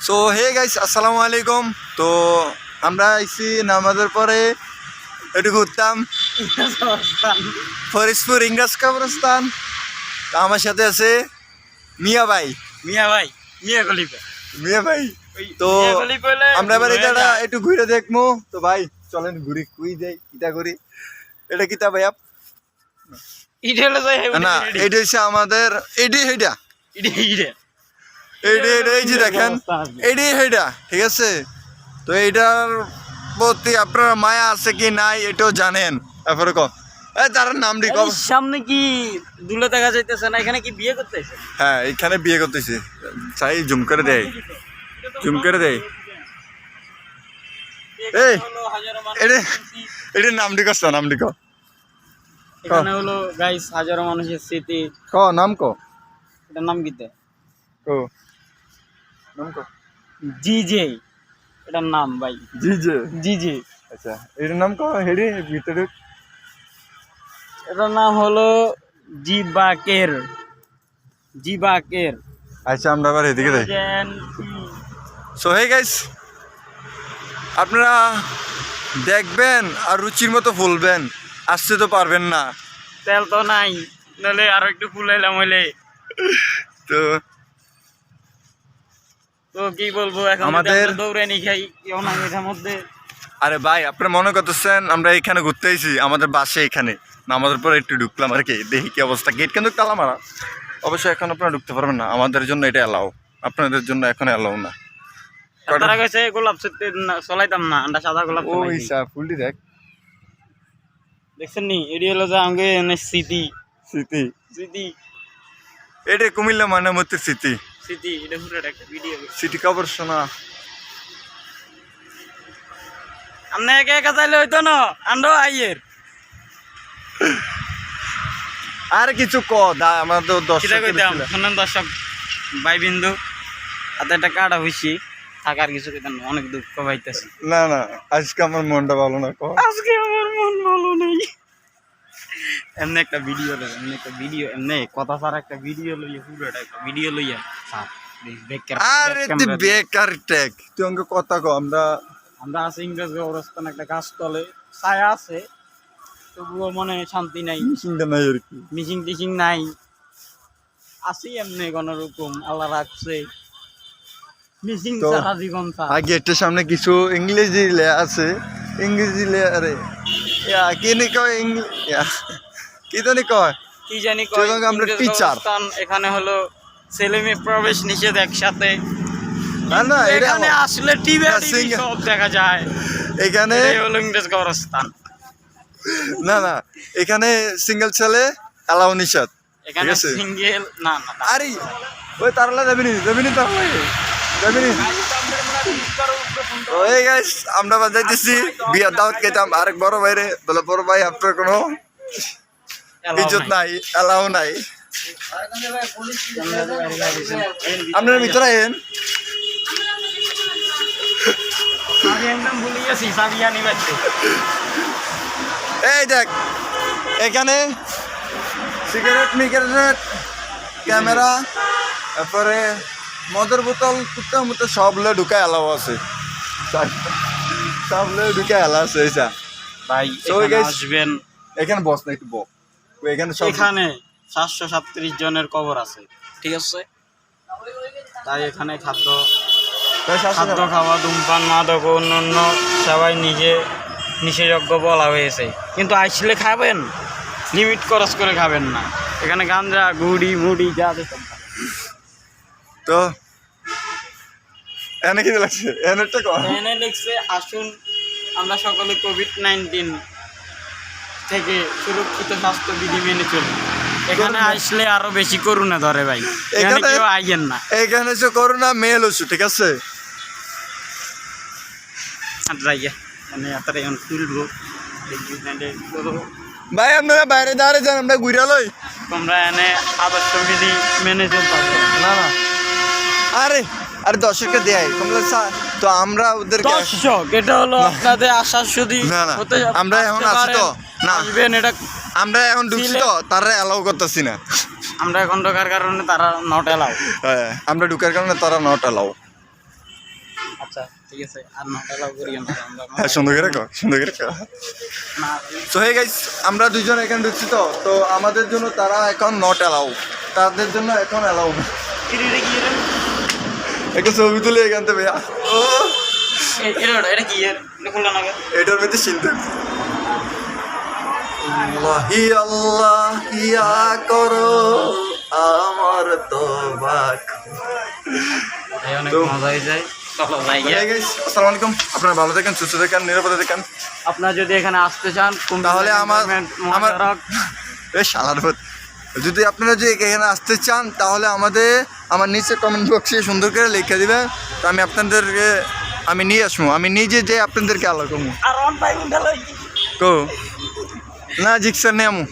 So hey guys, আসসালামু আলাইকুম। তো আমরা আইছি নামাজের পরে একটু ঘুরতাম ফরিদপুর ইংরাজ কবরস্থান। তো আমার সাথে আছে মিয়া ভাই। মিয়া গলিপা মিয়া ভাই, তো আমরা এবার এটা একটু ঘুরে দেখবো। তো ভাই চলেন ঘুরি, কুই যাই, কিটা করি। এটা কিতা ভাই না, এটা হচ্ছে আমাদের এই যে দেখেন এইটা, ঠিক আছে। তো এইটার প্রতি আপনার মায়া আছে কি নাই এটাও জানেন। তারপরে তার নাম সামনে কি দুলে দেখা যাইতেছে না? এখানে কি বিয়ে করতেছে? হ্যাঁ, এখানে বিয়ে করতেছে। চাই জুম করে দেয়, জুম করে দেয়। এই এটার নামটি কষ্ট, নামটি এখানে হলো গাইস হাজারো মানুষের স্মৃতি। নাম এটার নাম কিতে নাম জিজে, এটার নাম ভাই জিজে। আচ্ছা, এটার নাম হেডি ভিতরে। এটার নাম হলো জিবাকের। আচ্ছা, আমরা আবার এদিকে যাই। সো হে গাইস, আপনারা দেখবেন আর রুচির মতো ফুলবেন, আসতে তো পারবেন না, তেল তো নাই, নাহলে আরো একটু ফুলাইলাম হইলে। তো তো কি বলবো, এখন আমাদের দৌড়ে নি খাই কেউ না এটার মধ্যে। আরে ভাই, আপনারা মনে করতেছেন আমরা এখানে ঘুরতে আইছি, আমাদের বাসে এখানে নামাজের পরে একটু ঢুকলাম আর কি, দেখি কি অবস্থা। গেট কিন্তু তালা মারা, অবশ্যই এখন আপনারা ঢুকতে পারবেন না। আমাদের জন্য এটা এলাও, আপনাদের জন্য এখন এলাও না। তারা কইছে গোলাপ চলাইতাম না, আমরা সাদা গোলাপ ওই ফুলটি দেখছেন নি? এডি হলো যে আমাকে স্মৃতি এটা কুমিল্লা ময়নামতির স্মৃতি। এটা পুরো একটা ভিডিও স্মৃতি খবর শোনা। আপনি একা একা চাইলে হইতো না, আন্ডো আইয়ের আর কিছু আমার তো দর্শক ভাই বিন্দু হাতে একটা কাটা হইছি থাকার কিছু কইতাম না, অনেক দুঃখ পাইতেছি। না, আজকে আমার মনটা ভালো না। আজকে আমার মন ভালো নেই। এমনি একটা ভিডিও এমনি কথা ছাড়া একটা ভিডিও লইয়া, পুরোটা একটা ভিডিও লইয়া বেকার টেক তুই অঙ্ক কথা আমরা আছি ইংরেজ অবস্থান, একটা গাছ তলে ছায়া আছে, তবুও মনে শান্তি নাই, মিশিং টিশিং নাই, আছি এমনি কোনরকম আল্লাহ রাখছে। মিশিং সারা জীবন গেটের সামনে কিছু ইংরেজি লেখা আছে, ইংরেজি লেয়ারে কি জানি কয় আমরা টিচার। এখানে হলো ছেলে মেয়ে প্রবেশ নিষেধ একসাথে। না, এখানে আসলে টিভি সব দেখা যায়। এখানে হলো ইংরেজ কবরস্থান। না, এখানে সিঙ্গেল ছেলে এলাও নিষেধ। এখানে সিঙ্গেল না। আরে ওই তারলা যাবিনি ওই গাইস, আমরা বাজাইতেছি বিয়ার দাওয়াত খেতাম। আরেক বড় ভাইরে বলে, বড় ভাই আপনার কোনো ইজ্জত নাই, এলাও নাই, আপনার ভিতরে আইন। এই দেখ, এখানে সিগারেট ক্যামেরা, তারপরে মদের বোতল কুত্তা সব ঢুকায় এলাও আছে, সব ঢুকায় এলা আছে। ভাই আসবেন, এখানে বস না, একটু বস। এখানে 737 জনের কবর আছে, ঠিক আছে। তাই এখানে খাদ্য খাওয়া, ধূমপান, মাদক, অন্যান্য সবাই নিষেধাজ্ঞ বলা হয়েছে, কিন্তু আসলে খাবেন, লিমিট ক্রস করে খাবেন না। এখানে গাঁজা, গুড়ি মুড়ি যা দেখেন। তো এনে কি লাগছে? এনে লিখছে, আসুন আমরা সকলে কোভিড-19 থেকে সুরক্ষিত স্বাস্থ্যবিধি মেনে চলি। এখানে আসলে আরো বেশি করোনা ধরে ভাই, এখানে কেউ আইয়েন না। এখানে যে করোনা মেল হচ্ছে, ঠিক আছে। ভাই আপনারা বাইরে দাঁড়িয়ে যান, আমরা ঘুরে লই। তোমরা এনে আদর্শ বিধি মেনে চলতে হবে। না, আরে দর্শককে দেয় তো আমরা ওদেরকে দর্শক, এটা হলো আপনাদের আশা শুধু। আমরা এখন আছি তো না, এটা আমরা এখন ঢুকছি তো, তারা অ্যালাউ করতেছি না। আমরা এখন ঢোকার কারণে তারা নট অ্যালাউ। হ্যাঁ, আমরা ঢুকার কারণে তারা নট অ্যালাউ। আচ্ছা ঠিক আছে আর নটা লাভ করিও না আমরা হ্যাঁ সুন্দর করে কর সুন্দর করে কর না তো হে গাইস আমরা দুজন এখানে ঢুকছি তো তো আমাদের জন্য তারা এখন নট অ্যালাউ তাদের জন্য এখন অ্যালাউ না এটা কি রে একটা ছবি তুলে এখান থেকে ভাইয়া ও এটা কি এর এটা খুললা না এটার মধ্যে চিন্তা আল্লাহি আল্লাহ ইয়া করো আমার তোবা এই অনেক তো- মজা হয়ে যায় চলো যাই হে গাইস আসসালামু আলাইকুম আপনারা ভালো থাকেন সুস্থ থাকেন নিরাপদে থাকেন আপনারা যদি এখানে আসতে চান তাহলে আমার এ শালার ভূত। যদি আপনারা যে এখানে আসতে চান তাহলে আমার নিচে কমেন্ট বক্সে সুন্দর করে লিখে দিবেন তো আমি আপনাদেরকে আমি নিয়ে আসবো আমি নিজে যে আপনাদেরকে আলো কমু আর অন টাইম গেল কো না জিক্সার নেই আমু